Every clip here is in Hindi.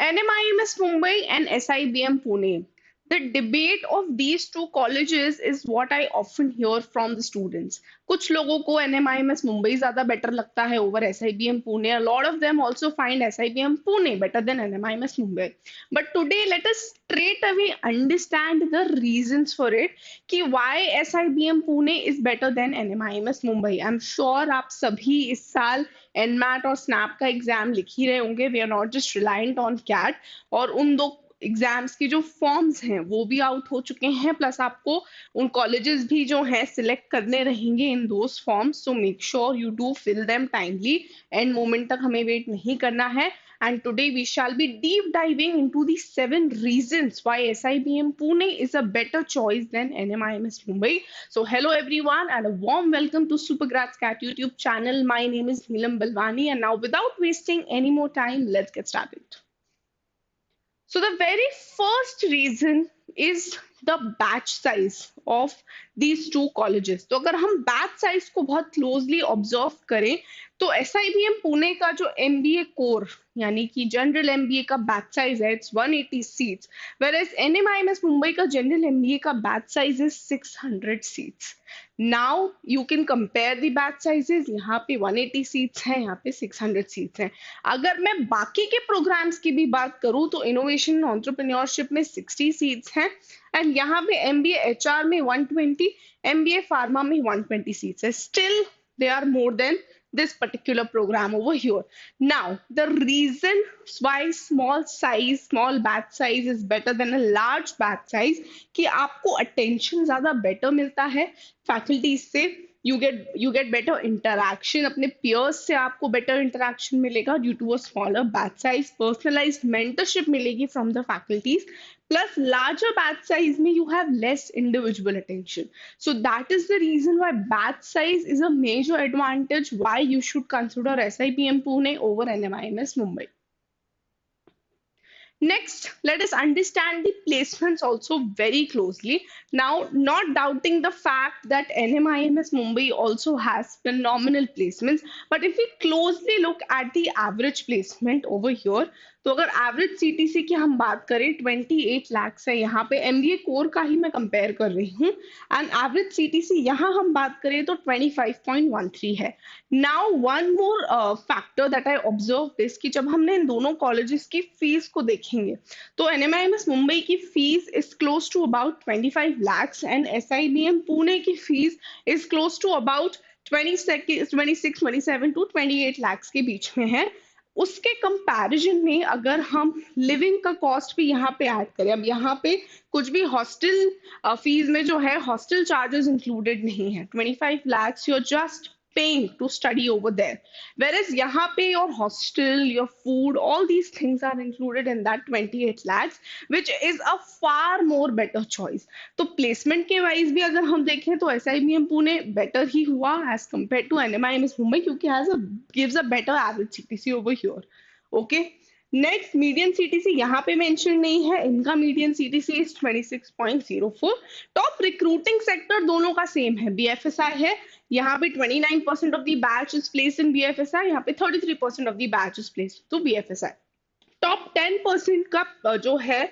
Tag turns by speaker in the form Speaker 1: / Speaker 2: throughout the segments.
Speaker 1: NMIMS Mumbai and SIBM Pune. The debate of these two colleges is what I often hear from the students. कुछ लोगों को NMIMS Mumbai ज़्यादा better लगता है over SIBM Pune. A lot of them also find SIBM Pune better than NMIMS Mumbai. But today let us straight away understand the reasons for it कि why SIBM Pune is better than NMIMS Mumbai. I'm sure आप सभी इस साल एनमैट और स्नैप का एग्जाम लिख ही रहे होंगे. We are not just reliant on CAT. और उन दो एग्जाम्स की जो फॉर्म्स हैं वो भी आउट हो चुके हैं, प्लस आपको उन कॉलेजेस भी जो हैं सिलेक्ट करने रहेंगे in those forms. So make sure you do fill them timely. And moment तक हमें वेट नहीं करना है. And today we shall be deep diving into the 7 reasons why SIBM Pune is a better choice than NMIMS Mumbai. So hello everyone and a warm welcome to Supergrads Cat YouTube channel. My name is Neelam Balwani and now without wasting any more time, let's get started. So the very first reason is the batch size of these two colleges. तो अगर हम batch size को बहुत closely observe करें तो SIBM पुणे का जो MBA core यानी कि जनरल MBA का बैच साइज है it's 180 seats, whereas NMIMS Mumbai का जनरल MBA का batch size is 600 seats. Now you can compare the batch sizes. यहाँ पे 180 सीट्स हैं, यहाँ पे 600 सीट्स हैं. अगर मैं बाकी के प्रोग्राम्स की भी बात करूँ तो इनोवेशन एंटरप्रेन्योरशिप में 60 सीट्स हैं एंड यहाँ पे MBA HR में 120, MBA फार्मा में 120 सीट्स है. Still they are more than this particular program over here. Now, the reason why small batch size is better than a large batch size कि आपको attention ज़्यादा better मिलता है faculties से. You get better interaction. अपने peers से आपको better interaction मिलेगा due to a smaller batch size. Personalized mentorship मिलेगी from the faculties. Plus larger batch size में you have less individual attention. So that is the reason why batch size is a major advantage why you should consider SIBM Pune over NMIMS Mumbai. Next, let us understand the placements also very closely. Now, not doubting the fact that NMIMS Mumbai also has phenomenal placements, but if we closely look at the average placement over here, तो अगर एवरेज CTC की हम बात करें 28 लाख है. यहाँ पे MBA कोर का ही मैं कंपेयर कर रही हूँ एंड एवरेज CTC यहाँ हम बात करें तो 25.13 है. Now one more factor that I observe this कि जब हमने इन दोनों कॉलेजेस की फीस को देखेंगे तो NMIMS मुंबई की fees is close to about 25 lakhs and SIBM Pune की fees is close to about 26, 27 to 28 lakhs के बीच में है. उसके कंपैरिजन में अगर हम लिविंग का कॉस्ट भी यहाँ पे ऐड करें, अब यहाँ पे कुछ भी हॉस्टल फीस में जो है हॉस्टल चार्जेस इंक्लूडेड नहीं है. 25 lakhs you're just paying to study over there, whereas यहाँ पे your hostel, your food, all these things are included in that 28 lakhs, which is a far more better choice. तो प्लेसमेंट के वाइज भी अगर हम देखें तो SIBM पुणे बेटर ही हुआ as compared to NMIMS Mumbai क्योंकि gives a better average CTC over here. Okay. Next median CTC यहाँ पे मेंशन नहीं है, इनका median CTC is 26.04. Top recruiting sector दोनों का सेम है, BFSI है. यहाँ पे 29% of the batch is placed in BFSI, यहाँ पे 33% of the batch is placed to BFSI. Top 10% का जो है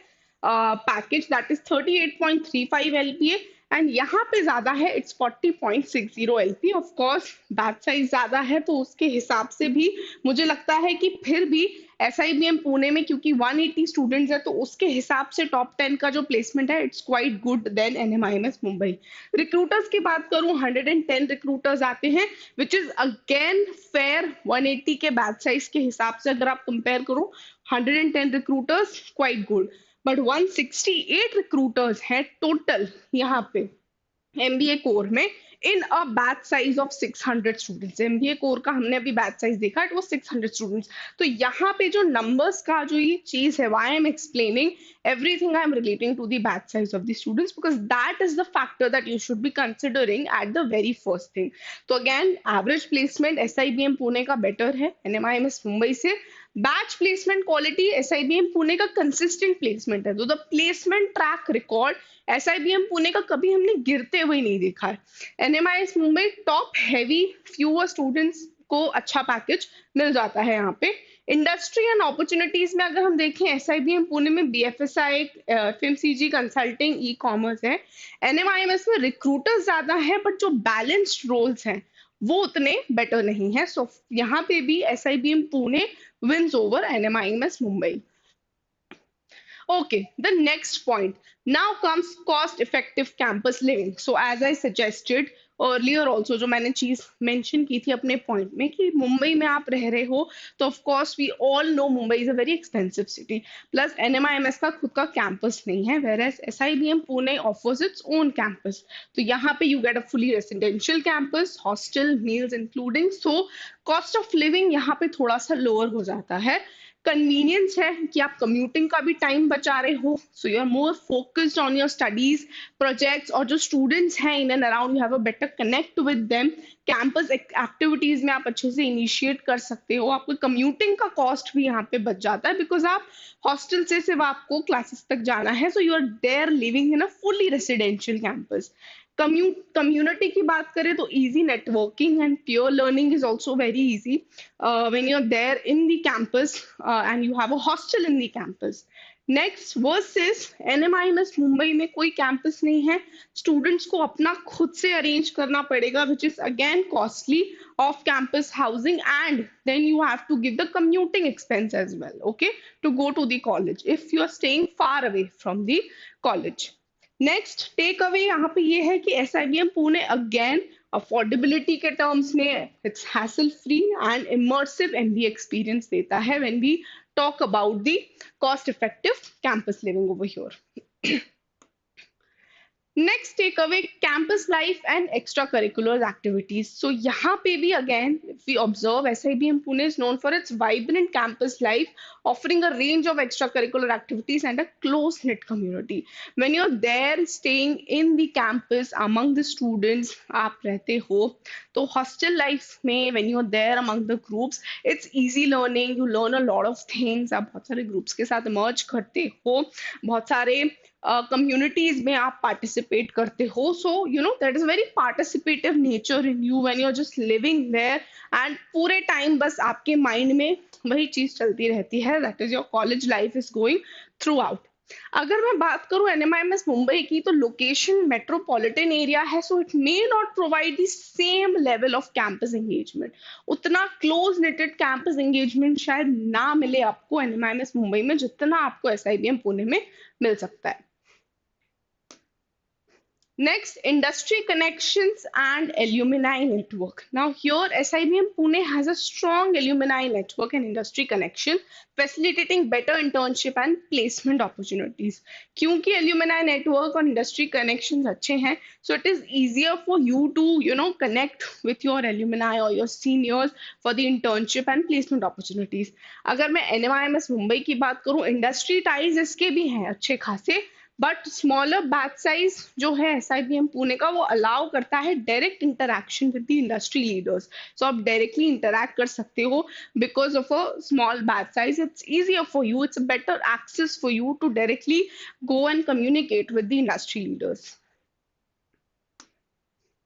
Speaker 1: package that is 38.35 LPA and यहाँ पे ज्यादा है it's 40.60 LPA. Of course batch size ज्यादा है तो उसके हिसाब से भी मुझे लगता है कि फिर भी SIBM पुणे में क्योंकि 180 स्टूडेंट्स है तो उसके हिसाब से टॉप 10 का जो प्लेसमेंट है it's quite good then NMIMS Mumbai. Recruiters की बात करूं 110 रिक्रूटर्स आते हैं विच इज अगेन फेयर. 180 के बैच साइज के हिसाब से अगर आप कंपेयर करो 110 recruiters quite good, but 168 recruiters हैं टोटल यहाँ पे MBA कोर में in a batch size of 600 students. MBA core का हमने अभी बैच साइज देखा इट वाज 600 स्टूडेंट्स. तो यहाँ पे जो नंबर्स का जो ये चीज है why I am explaining everything I am relating to the batch size of the students because that is the factor that you should be considering at the very first thing. तो again average placement SIBM Pune का better है NMIMS मुंबई से. Batch placement quality SIBM Pune का कंसिस्टेंट प्लेसमेंट है. तो the placement track record SIBM Pune का कभी हमने गिरते हुए नहीं देखा है. NMIMS Mumbai top heavy fewer students को अच्छा पैकेज मिल जाता है यहाँ पे. इंडस्ट्री एंड अपॉर्चुनिटीज में अगर हम देखें, एसआईबीएम पुणे में BFSI, FMCG, consulting, e commerce है। एनएमआईएमएस में रिक्रूटर्स ज्यादा है, बट जो बैलेंस्ड रोल्स हैं वो उतने बेटर नहीं है। सो यहाँ पे भी SIBM Pune wins over NMIMS Mumbai. Okay, the next point. Now comes cost effective campus living. So as I suggested earlier also, जो मैंने चीज मेंशन की थी अपने पॉइंट में कि मुंबई में आप रह रहे हो, तो of course we all know Mumbai is a very expensive city. Plus NMIMS का खुद का कैंपस नहीं है, whereas SIBM Pune offers its own campus. तो यहाँ पे you get a fully residential campus, hostel, meals including, so cost of living यहाँ पे थोड़ा सा लोअर हो जाता है। कन्वीनियंस है कि आप कम्यूटिंग का भी टाइम बचा रहे हो, so you are more focused on your studies, projects, और जो स्टूडेंट्स हैं in and around, you have a better connect with them. Campus activities में आप अच्छे से इनिशिएट कर सकते हो, आपको कम्यूटिंग का कॉस्ट भी यहाँ पे बच जाता है, बिकॉज आप हॉस्टल से सिर्फ आपको क्लासेस तक जाना है, so you are there living in a fully residential campus. Community की बात करें तो easy networking and pure learning is also very easy when you're there in the campus and you have a hostel in the campus. Next versus NMIMS Mumbai में कोई कैंपस नहीं है, स्टूडेंट्स को अपना खुद से अरेंज करना पड़ेगा, which is again costly, off campus housing, and then you have to give the commuting expense as well, okay, to go to the college if you are staying far away from the college. Next take away यहाँ पे ये है कि एसआईबीएम पुणे अगेन अफोर्डेबिलिटी के टर्म्स में it's hassle free and immersive MBA experience देता है when we talk about the cost effective campus living over here. Next take away, campus life and extracurricular activities. So यहाँ पे भी again if we observe, SIBM Pune is known for its vibrant campus life, offering a range of extracurricular activities and a close knit community. When you're there staying in the campus among the students आप रहते हो, तो hostel life में when you're there among the groups, it's easy learning, you learn a lot of things, आप बहुत सारे groups के साथ merge करते हो, बहुत सारे communities में आप participate करते हो, so you know that is very participative nature in you when you're just living there, and पूरे time बस आपके mind में वही चीज चलती रहती है, that is your college life is going through out. अगर मैं बात करूं एनएमआईएमएस मुंबई की, तो लोकेशन मेट्रोपॉलिटन एरिया है, so it may not provide the same level off campus engagement, उतना क्लोज नेटेड कैंपस एंगेजमेंट शायद ना मिले आपको एनएमआईएमएस मुंबई में जितना आपको एसआईबीएम पुणे में मिल सकता है। Next, industry connections and alumni network. Now here SIBM Pune has a strong alumni network and industry connection, facilitating better internship and placement opportunities. क्योंकि alumni network और industry connections अच्छे हैं, so it is easier for you to connect with your alumni or your seniors for the internship and placement opportunities. अगर मैं NMIMS मुंबई की बात करूँ, industry ties इसके भी हैं अच्छे खासे, बट स्मॉलर बैच साइज जो है एसआईबीएम पुणे का, वो अलाउ करता है direct interaction with the industry leaders, so आप डायरेक्टली इंटरैक्ट कर सकते हो because of a small batch size, it's easier for you, it's a better access for you to directly go and communicate with the industry leaders.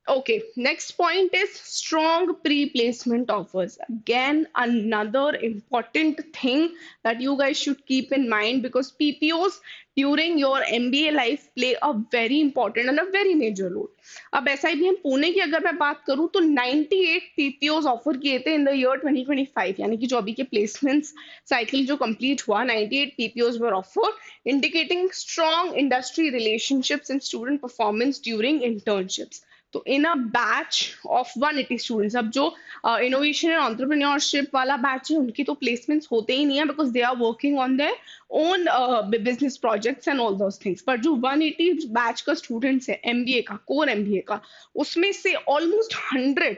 Speaker 1: Okay, next point is strong pre-placement offers. Again, another important thing that you guys should keep in mind, because PPOs during your MBA life play a very important and a very major role. अब SIBM पुणे की अगर मैं बात करूं तो 98 PPOs ऑफर किए थे इन द ईयर 2025, यानी कि जो अभी के प्लेसमेंट्स साइकिल जो कंप्लीट हुआ, 98 PPOs were offer, indicating strong industry relationships and student performance during internships. तो in a batch of 180 students, अब जो इनोवेशन एंड एंटरप्रेन्योरशिप वाला बैच है उनकी तो प्लेसमेंट्स होते ही नहीं है because they are working on their own business projects and all those things, पर जो 180 बैच का स्टूडेंट्स है एमबीए का, कोर एमबीए का, उसमें से ऑलमोस्ट 100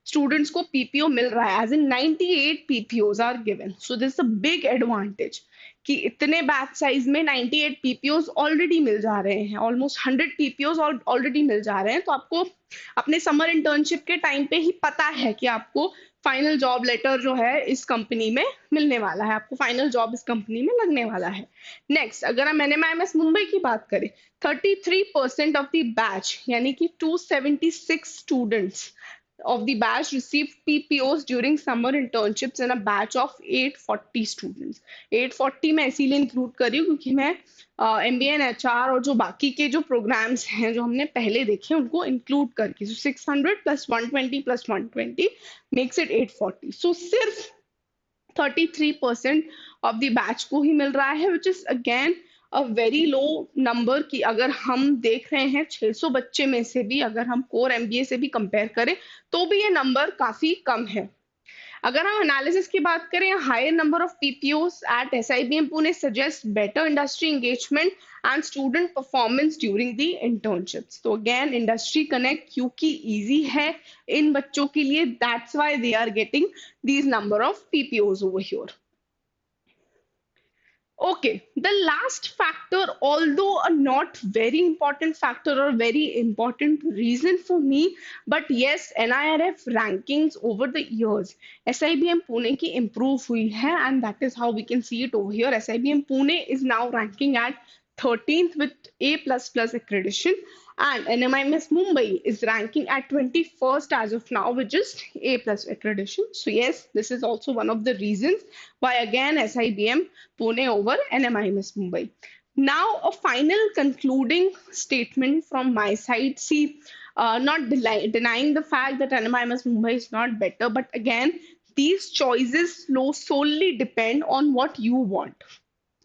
Speaker 1: स्टूडेंट्स को पीपीओ मिल रहा है, as in 98 PPOs are given, so this a big advantage कि इतने बैच साइज में 98 पीपीओज ऑलरेडी मिल जा रहे हैं, ऑलमोस्ट 100 पीपीओज ऑलरेडी मिल जा रहे हैं, तो आपको अपने समर इंटर्नशिप के टाइम पे ही पता है कि आपको फाइनल जॉब लेटर जो है इस कंपनी में मिलने वाला है, आपको फाइनल जॉब इस कंपनी में लगने वाला है। नेक्स्ट, अगर हम एनएमआईएमएस मुंबई की बात करें, 33% ऑफ द बैच यानी कि 276 students of the batch received PPOs during summer internships in a batch of 840 students. 840 मैं इसीलिए इंक्लूड कर रही हूँ क्योंकि मैं MBA एंड HR और जो बाकी के जो प्रोग्राम्स हैं जो हमने पहले देखे उनको इंक्लूड करके, सो 600 प्लस 120 प्लस 120 मेक्स इट 840. सो सिर्फ 33% ऑफ द बैच को ही मिल रहा है, विच is again a very low number. की अगर हम देख रहे हैं 600 बच्चे में से भी अगर हम कोर MBA से भी कंपेयर करें तो भी ये नंबर काफी कम है. अगर हम एनालिसिस की बात करें, higher number of PPOs at SIBM Pune suggest better industry engagement and student performance during the internships. तो अगेन इंडस्ट्री कनेक्ट क्योंकि इजी है इन बच्चों के लिए, that's why they are getting these number of PPOs over here. Okay, the last factor, although a not very important factor or very important reason for me, but yes, NIRF rankings over the years, SIBM Pune ki improve hui hai, and that is how we can see it over here. SIBM Pune is now ranking at 13th with A++ accreditation, and NMIMS Mumbai is ranking at 21st as of now, which is A+ accreditation. So yes, this is also one of the reasons why again SIBM Pune over NMIMS Mumbai. Now, a final concluding statement from my side. See, not denying the fact that NMIMS Mumbai is not better, but again, these choices solely depend on what you want.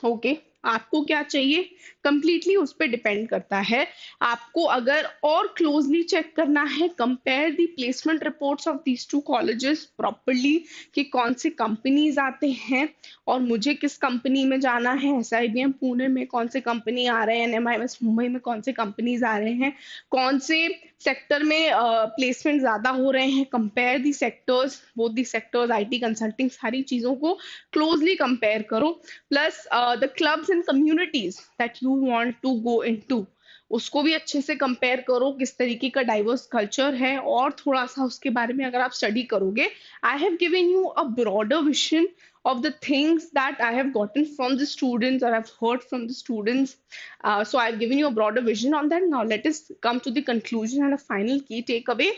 Speaker 1: Okay, आपको क्या चाहिए कंप्लीटली उस पर डिपेंड करता है. आपको अगर और क्लोजली चेक करना है, compare the placement reports of these two colleges properly कि कौन से कंपनीज आते हैं और मुझे किस कंपनी में जाना है. SIBM पुणे में कौन से कंपनी आ रहे हैं, NMIMS मुंबई में कौन से कंपनीज आ रहे हैं, कौन से सेक्टर में प्लेसमेंट ज्यादा हो रहे हैं. Compare the sectors, both the sectors, IT consulting, सारी चीजों को क्लोजली कंपेयर करो. Plus the clubs and communities that you want to go into, उसको भी अच्छे से कंपेयर करो किस तरीके का डाइवर्स कल्चर है, और थोड़ा सा उसके बारे में अगर आप स्टडी करोगे. I have given you a broader vision of the things that I have gotten from the students or I've heard from the students. So I've given you a broader vision on that. Now let us come to the conclusion and a final key takeaway,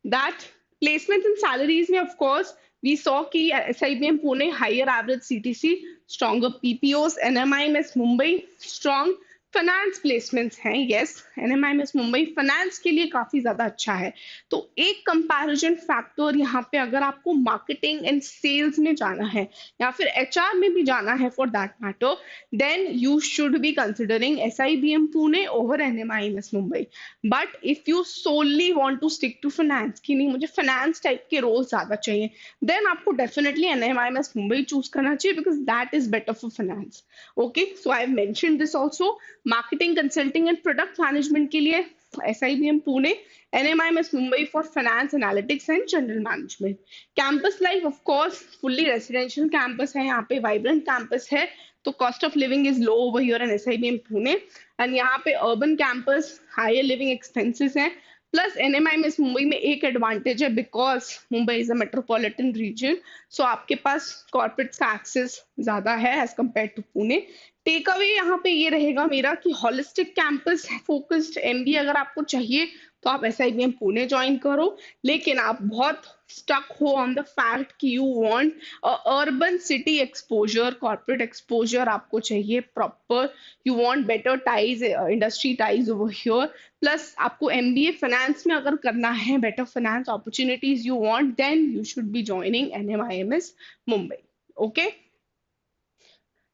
Speaker 1: that placements and salaries में of course we saw कि SIBM Pune higher average CTC, stronger PPOs, NMIMS Mumbai strong finance placements हैं. यस, NMIMS मुंबई फाइनेंस के लिए काफी ज्यादा अच्छा है. तो एक कंपैरिजन फैक्टर यहाँ पे, अगर आपको मार्केटिंग एंड सेल्स में जाना है या फिर HR में भी जाना है for that matter, then you should be considering SIBM Pune over NMIMS Mumbai. But if you solely want to stick to finance कि नहीं मुझे फाइनेंस टाइप के रोल ज्यादा चाहिए, देन आपको डेफिनेटली NMIMS मुंबई चूज करना चाहिए because that is better for finance. Okay, so I have mentioned this also. Marketing, consulting and product management के लिए SIBM Pune, NMIMS Mumbai for finance, analytics and general management. Campus life of course fully residential campus है, यहाँ पे वाइब्रेंट कैंपस है, तो cost of living is low over here in SIBM Pune. And यहाँ पे urban campus, higher living expenses हैं. प्लस NMIMS मुंबई में एक एडवांटेज है, because Mumbai is a metropolitan region, so आपके पास कॉर्पोरेट का एक्सेस ज्यादा है as compared to Pune. Take away यहाँ पे ये रहेगा मेरा कि हॉलिस्टिक कैंपस फोकस्ड MBA अगर आपको चाहिए तो आप SIBM पुणे ज्वाइन करो, लेकिन आप बहुत स्टक हो ऑन द फैक्ट कि you want urban city exposure, corporate exposure आपको चाहिए proper, you want better ties, industry ties over here. Plus आपको MBA फाइनेंस में अगर करना है, better finance opportunities you want, then you should be joining NMIMS Mumbai. Okay.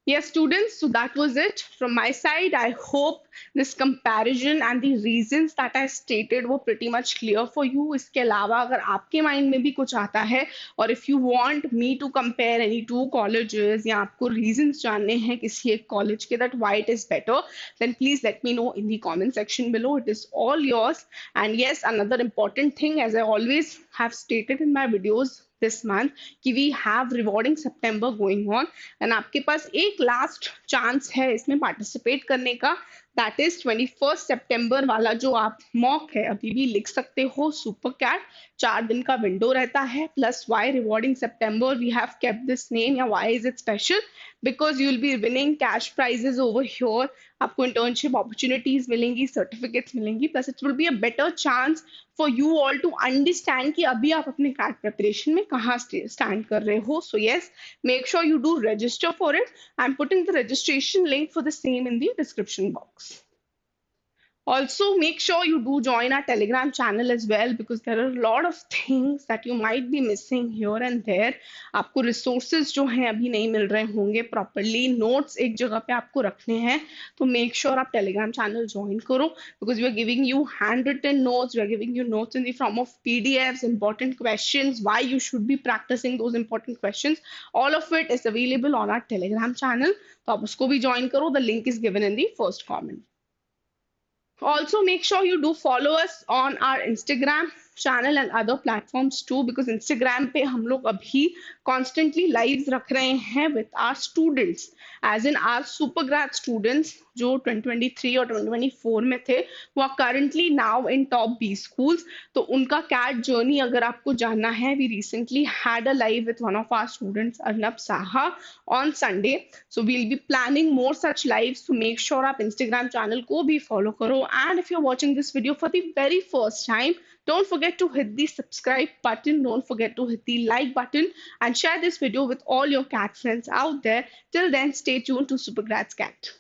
Speaker 1: Yes, students, so that was it from my side. I hope this comparison and the reasons that I stated were pretty much clear for you. इसके अलावा अगर आपके माइंड में भी कुछ आता है और if you want me to compare any two colleges या आपको reasons जानने हैं किसी एक college के that why it is better, then please let me know in the comment section below. It is all yours. And yes, another important thing, as I always have stated in my videos this month, कि we have rewarding September going on, and आपके पास एक लास्ट चांस है इसमें पार्टिसिपेट करने का. दैट इज 21 सितंबर वाला जो आप मॉक है अभी भी लिख सकते हो। सुपर कैट 4 दिन का विंडो रहता है। Plus why rewarding September we have kept this name, या why is it special, because you will be winning cash prizes over here. आपको इंटर्नशिप अपॉर्चुनिटीज मिलेंगी, सर्टिफिकेट्स मिलेंगी, plus it will be a better chance for you all to understand कि अभी आप अपने कैट प्रिपरेशन में कहाँ स्टैंड कर रहे हो। So yes, make sure you do register for it. I'm putting the registration link for the same in the description box. Also, make sure you do join our Telegram channel as well, because there are a lot of things that you might be missing here and there. आपको resources जो हैं अभी नहीं मिल रहे होंगे properly, notes एक जगह पे आपको रखने हैं, तो make sure आप Telegram channel join करो, because we are giving you handwritten notes, we are giving you notes in the form of PDFs, important questions, why you should be practicing those important questions. All of it is available on our Telegram channel. तो आप उसको भी join करो. The link is given in the first comment. Also, make sure you do follow us on our Instagram channel and other platforms too, because Instagram पे हम लोग अभी constantly lives रख रहे हैं with our students, as in our super grad students जो 2023 और 2024 में थे, वो are currently now in top B schools. तो उनका CAT journey अगर आपको जानना है, we recently had a live with one of our students, Arnab Saha, on Sunday. So we'll be planning more such lives, to make sure आप Instagram channel को भी follow करो. And if you're watching this video for the very first time, don't forget to hit the subscribe button. Don't forget to hit the like button and share this video with all your cat friends out there. Till then, stay tuned to Supergrads Cat.